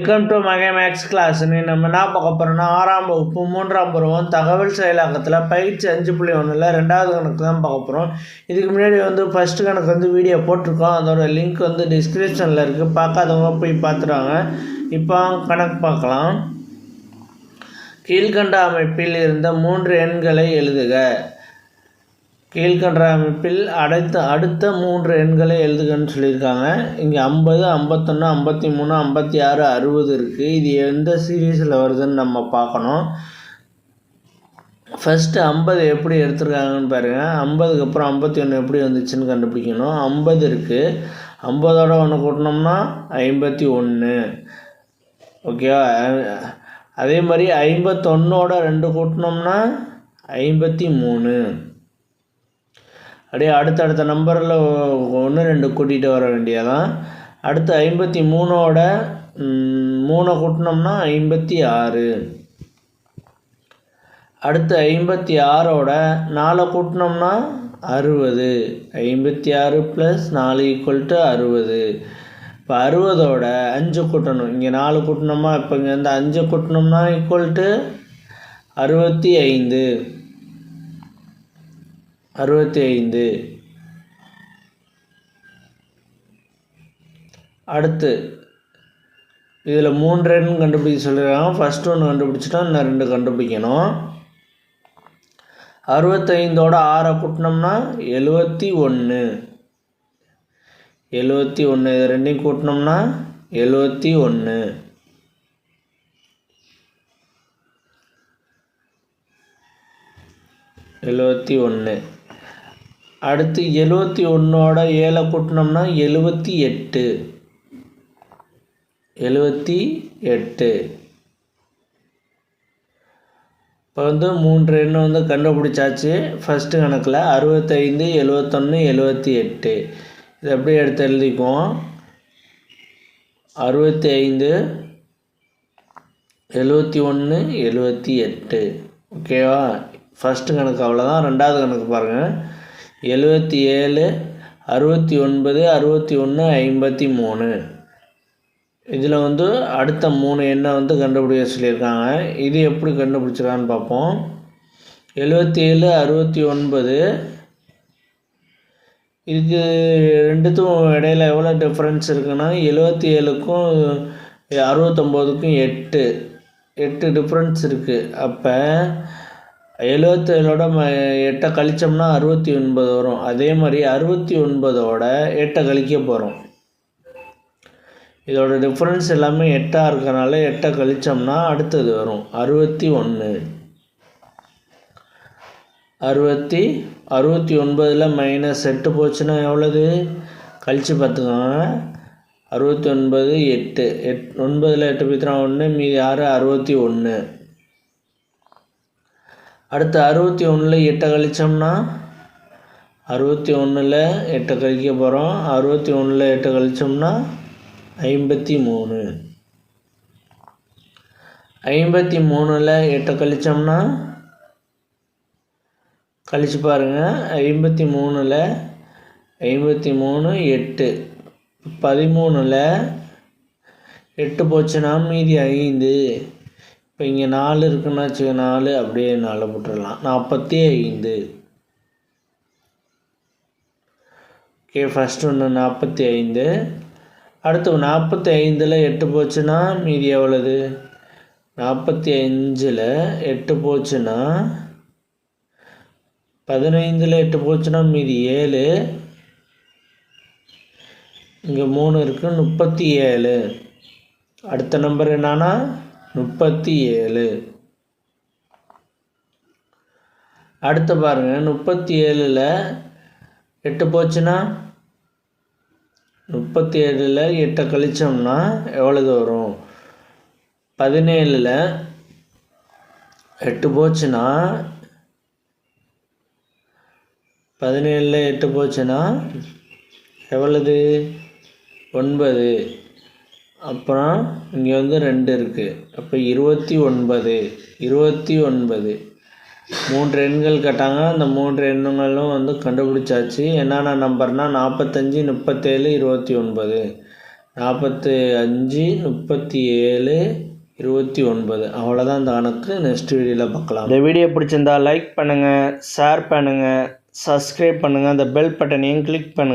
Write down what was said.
Welcome to Mahe maths class. நம்ம என்ன பார்க்க போகிறோம்னா 6ஆம் வகுப்பு 3ஆம் பருவம் தகவல் செயலாக்கத்தில் பயிற்சி 5.1 2வது கணக்கு தான் பார்க்க போகிறோம். இதுக்கு முன்னாடி ஃபஸ்ட்டு கணக்கு வீடியோ போட்டிருக்கோம். அதோட லிங்க் டிஸ்கிரிப்ஷனில் இருக்குது. பார்க்காதவங்க போய் பார்த்துருவாங்க. இப்போ கணக்கு பார்க்கலாம். கீழ்கண்ட அமைப்பில் இருந்த 3 எண்களை எழுதுக. கீழ்கண்ட அமைப்பில் அடுத்த 3 எண்களை எழுதுகன்னு சொல்லியிருக்காங்க. இங்கே 50, 51, 53, 56, 60 இருக்குது. இது எந்த சீரீஸில் வருதுன்னு நம்ம பார்க்கணும். ஃபஸ்ட்டு 50 எப்படி எடுத்துருக்காங்கன்னு பாருங்கள். 50க்கு அப்புறம் 51 எப்படி வந்துச்சுன்னு கண்டுபிடிக்கணும். 50 இருக்குது. 50ஓட 1 கூட்டினோம்னா 51. ஓகேவா? அதே மாதிரி 51ஓட 2 கூட்டினோம்னா 53. அப்படியே அடுத்தடுத்த நம்பரில் 1, 2 கூட்டிகிட்டு வர வேண்டியதான். அடுத்து 53ஓட 3 கூட்டினோம்னா 56. அடுத்து 56ஓட 4 கூட்டினோம்னா 60. 56 + 4 = 60. இப்போ 60ஓட 5 கூட்டணும். இங்கே 4 கூட்டினோமா, இப்போ இங்கே 5 கூட்டினோம்னா = 65. 65. அடுத்து இதில் 3 எண் கண்டுபிடிக்க சொல்லியிருக்காங்க. ஃபஸ்ட்டு 1 கண்டுபிடிச்சிட்டோம், இன்னும் 2 கண்டுபிடிக்கணும். 65ஓட 6 கூட்டினோம்னா 71. 71. இது ரெண்டையும் கூட்டினோம்னா 71. அடுத்து 71ஓட 7 கூட்டினோம்னா 78. 78. இப்போ 3 எண்ணு கண்டுபிடிச்சாச்சு. ஃபஸ்ட்டு கணக்கில் 65, 71, 78. இது அப்படியே எடுத்து எழுதிக்குவோம். 65, 71, 78. ஓகேவா? ஃபஸ்ட்டு கணக்கு அவ்வளோதான். 2வது கணக்கு பாருங்கள். 77, 69, 61, 53. இதில் அடுத்த 3 எண்ணை கண்டுபிடிக்க சொல்லியிருக்காங்க. இது எப்படி கண்டுபிடிச்சிருக்கான்னு பார்ப்போம். 77, 69. இதுக்கு ரெண்டுத்துக்கும் இடையில எவ்வளோ டிஃப்ரென்ஸ் இருக்குன்னா 77க்கும் 69க்கும் 8 டிஃப்ரென்ஸ் இருக்குது. அப்போ 77ஓட 8 கழித்தோம்னா 69 வரும். அதே மாதிரி 69ஓட 8 கழிக்க போகிறோம். இதோட டிஃப்ரென்ஸ் எல்லாமே 8ஆக இருக்கனால 8 கழித்தோம்னா அடுத்தது வரும் 61. 69ல் -8 போச்சுன்னா எவ்வளவு? கழித்து பார்த்துக்கோங்க. 69, 8. 9ல் 8 போய்த்துனா 1, மீதி 6, 61. அடுத்து 61ல் 8 கழித்தோம்னா 61ல் 8 கழிக்க போகிறோம். 61ல் 8 கழித்தோம்னா 53. 53ல் 8 கழித்தோம்னா கழித்து பாருங்கள். 53ல் 53, 8. 13ல் 8 போச்சுன்னா மீதி 5. இப்போ இங்கே 4 இருக்குன்னா வச்சுக்க, 4 அப்படியே 4 போட்டுடலாம். 45. Okay, first 45. அடுத்து 45ல் 8 போச்சுன்னா மீதி எவ்வளவு? 45ல் 8 போச்சுன்னா 15ல் 8 போச்சுன்னா மீதி 7. இங்கே 3 இருக்குது, 37. அடுத்த நம்பர் என்னன்னா 37. அடுத்து பாருங்கள். 37ல் 8 போச்சுன்னா 37ல் 8 கழித்தோம்னா எவ்வளவு வரும்? 17ல் 8 போச்சுன்னா 17ல் 8 போச்சுன்னா எவ்வளவு? 9. அப்புறம் இங்கே 2 இருக்குது. அப்போ 29. 3 எண்கள் கேட்டாங்க. அந்த 3 எண்களும் கண்டுபிடிச்சாச்சு. என்னென்ன நம்பர்னால் 45, 37, 29. 45 37 29 அவ்வளோதான் இந்த கணக்கு. நெக்ஸ்ட் வீடியோவில் பார்க்கலாம். இந்த வீடியோ பிடிச்சிருந்தா லைக் பண்ணுங்கள், ஷேர் பண்ணுங்கள், சப்ஸ்கிரைப் பண்ணுங்கள், அந்த பெல் பட்டனையும் கிளிக் பண்ணுங்கள்.